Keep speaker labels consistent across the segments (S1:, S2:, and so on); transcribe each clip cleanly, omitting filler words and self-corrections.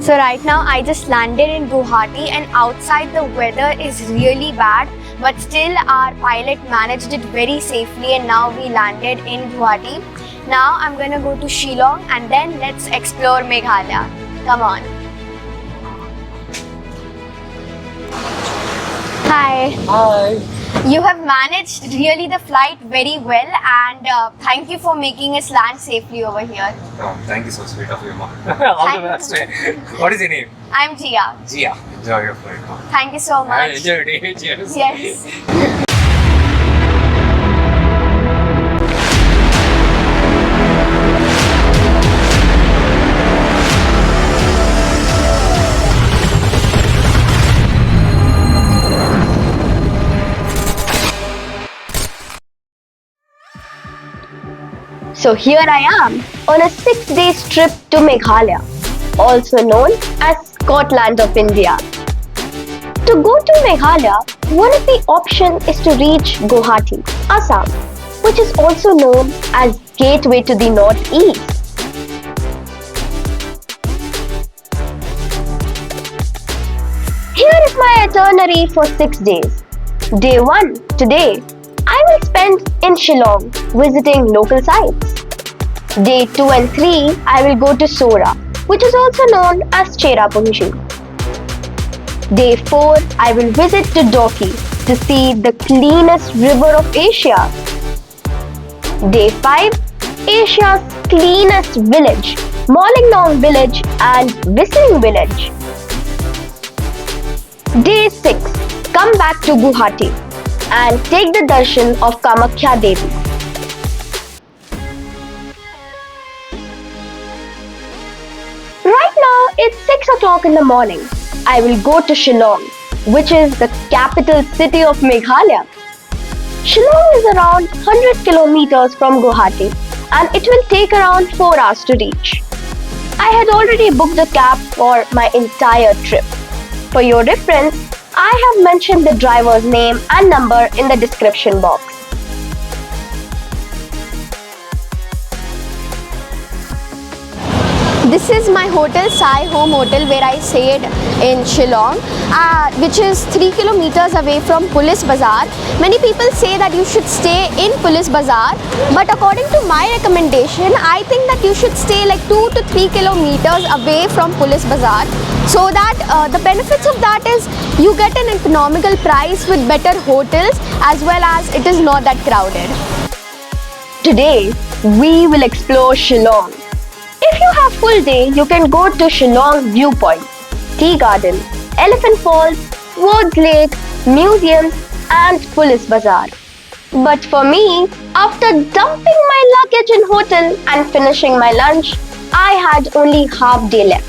S1: So right now I just landed in Guwahati and outside the weather is really bad, but still our pilot managed it very safely and now we landed in Guwahati. Now I'm gonna go to Shillong and then let's explore Meghalaya. Come on. Hi.
S2: Hi.
S1: You have managed really the flight very well and thank you for making us land safely over here.
S2: Oh, thank you, so sweet of you, Ma. All the best. What is your name?
S1: I'm Jia.
S2: Jia. Enjoy your flight, Ma.
S1: Thank you so much.
S2: Enjoy your day. Cheers.
S1: Yes. So here I am on a 6-day trip to Meghalaya, also known as Scotland of India. To go to Meghalaya, one of the options is to reach Guwahati, Assam, which is also known as Gateway to the Northeast. Here is my itinerary for 6 days. Day 1, today, I will spend in Shillong visiting local sites. Day 2 and 3, I will go to Sora, which is also known as Cherrapunji. Day 4, I will visit to Doki to see the cleanest river of Asia. Day 5, Asia's cleanest village, Molingnong village and Whistling village. Day 6, come back to Guwahati and take the darshan of Kamakhya Devi. Right now it's 6 o'clock in the morning. I will go to Shillong, which is the capital city of Meghalaya. Shillong is around 100 kilometers from Guwahati and it will take around 4 hours to reach. I had already booked a cab for my entire trip. For your reference, I have mentioned the driver's name and number in the description box. This is my hotel, Sai Home Hotel, where I stayed in Shillong, which is 3 kilometers away from Police Bazaar. Many people say that you should stay in Police Bazaar, but according to my recommendation, I think that you should stay like 2 to 3 kilometers away from Police Bazaar, so that the benefits of that is you get an economical price with better hotels as well as it is not that crowded. Today, we will explore Shillong. If you have full day, you can go to Shillong Viewpoint, Tea Garden, Elephant Falls, Woods Lake, museums and Police Bazaar. But for me, after dumping my luggage in hotel and finishing my lunch, I had only half day left.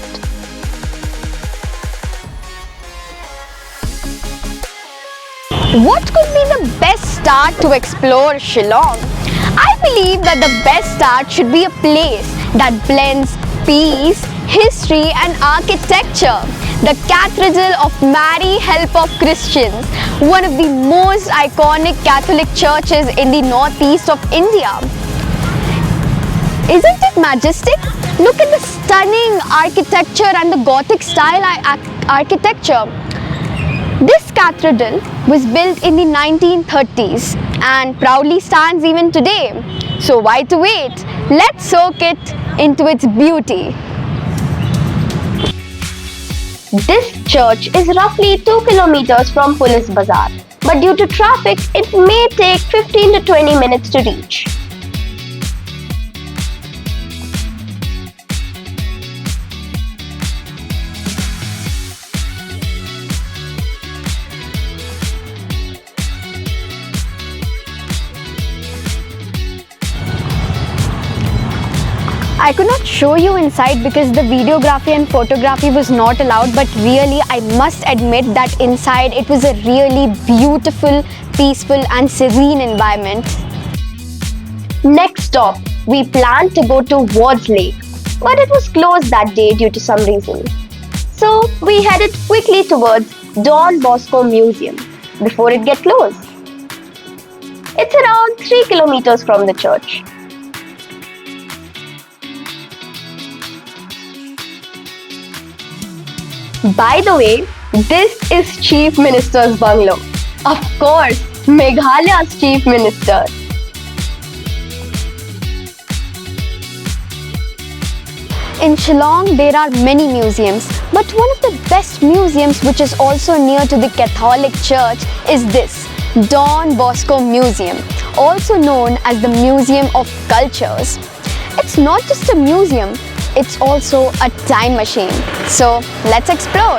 S1: What could be the best start to explore Shillong? I believe that the best start should be a place that blends peace, history and architecture. The Cathedral of Mary Help of Christians, one of the most iconic Catholic churches in the northeast of India. Isn't it majestic? Look at the stunning architecture and the Gothic style architecture. This cathedral was built in the 1930s and proudly stands even today. So why to wait? Let's soak it into its beauty. This church is roughly 2 kilometers from Police Bazaar, but due to traffic, it may take 15 to 20 minutes to reach. I could not show you inside because the videography and photography was not allowed, but really I must admit that inside it was a really beautiful, peaceful and serene environment. Next stop, we planned to go to Woods Lake, but it was closed that day due to some reason. So we headed quickly towards Don Bosco Museum before it gets closed. It's around 3 kilometers from the church. By the way, this is Chief Minister's bungalow. Of course, Meghalaya's Chief Minister. In Shillong, there are many museums, but one of the best museums which is also near to the Catholic Church is this, Don Bosco Museum, also known as the Museum of Cultures. It's not just a museum, it's also a time machine. So let's explore.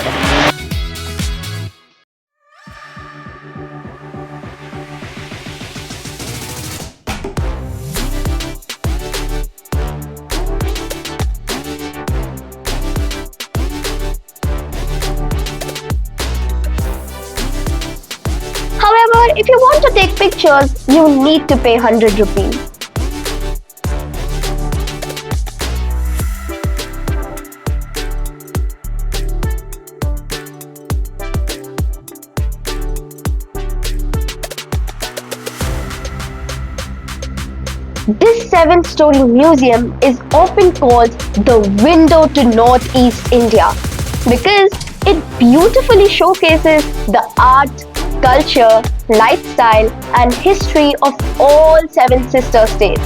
S1: However, if you want to take pictures, you need to pay 100 rupees. This 7-story museum is often called the window to Northeast India because it beautifully showcases the art, culture, lifestyle, and history of all 7 sister states.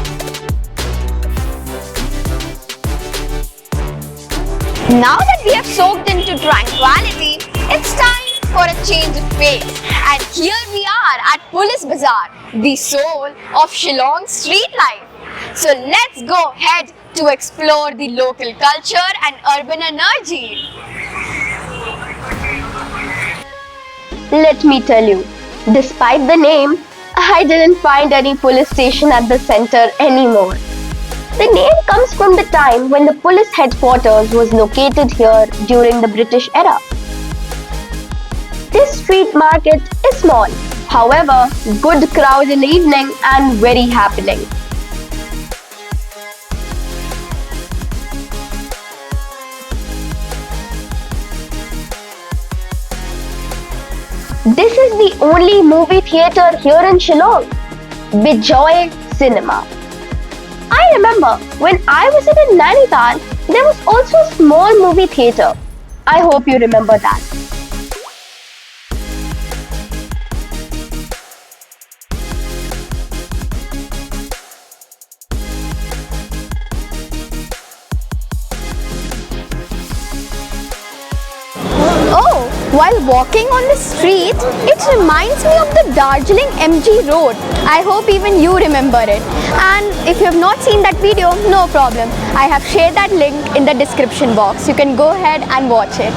S1: Now that we have soaked into tranquility, it's time for a change of pace. And here we are at Police Bazaar, the soul of Shillong street life. So let's go ahead to explore the local culture and urban energy. Let me tell you, despite the name, I didn't find any police station at the center anymore. The name comes from the time when the police headquarters was located here during the British era. This street market is small, however, good crowd in the evening and very happening. This is the only movie theatre here in Shillong, Bijoy Cinema. I remember when I was in Nainital, there was also a small movie theatre. I hope you remember that. Oh, while walking on the street, it reminds me of the Darjeeling MG Road. I hope even you remember it. And if you have not seen that video, no problem. I have shared that link in the description box. You can go ahead and watch it.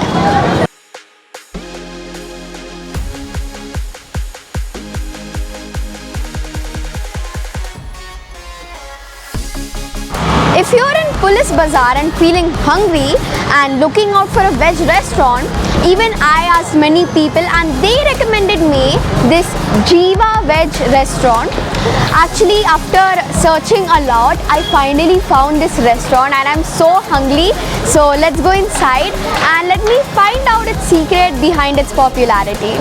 S1: If you're in Police Bazaar and feeling hungry and looking out for a veg restaurant, even I asked many people and they recommended me this Jiva Veg restaurant. Actually, after searching a lot, I finally found this restaurant and I'm so hungry. So let's go inside and let me find out its secret behind its popularity.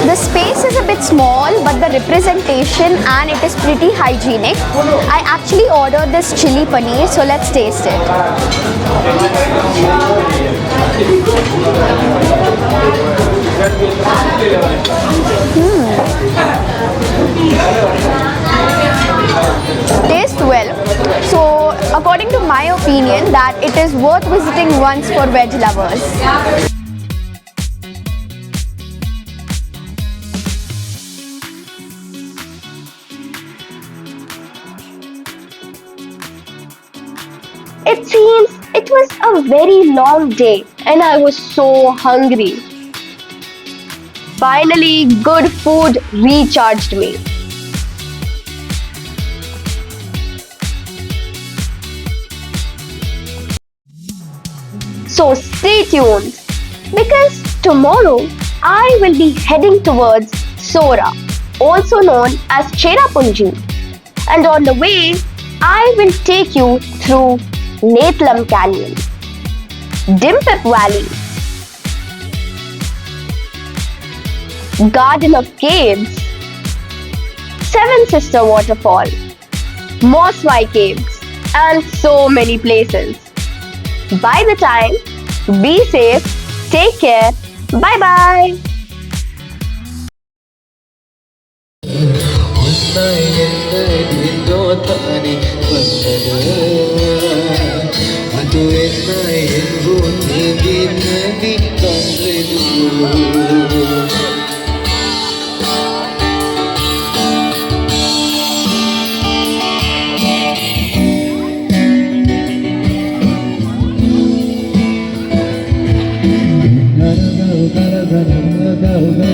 S1: The space is a bit small, but the representation and it is pretty hygienic. I actually ordered this chili paneer, so let's taste it. Tastes well. So according to my opinion, that it is worth visiting once for veg lovers. It seems it was a very long day and I was so hungry. Finally, good food recharged me. So stay tuned because tomorrow I will be heading towards Sora, also known as Cherrapunji. And on the way, I will take you through Netlam Canyon, Dimpip Valley, Garden of Caves, Seven Sister Waterfall, Moswai Caves, and so many places. By the time, be safe, take care, bye bye.
S3: ಅದು ಎಲ್ಲ ಎಂದು ನೀಗಿನದಿ ಕಂಡ್ರೆದು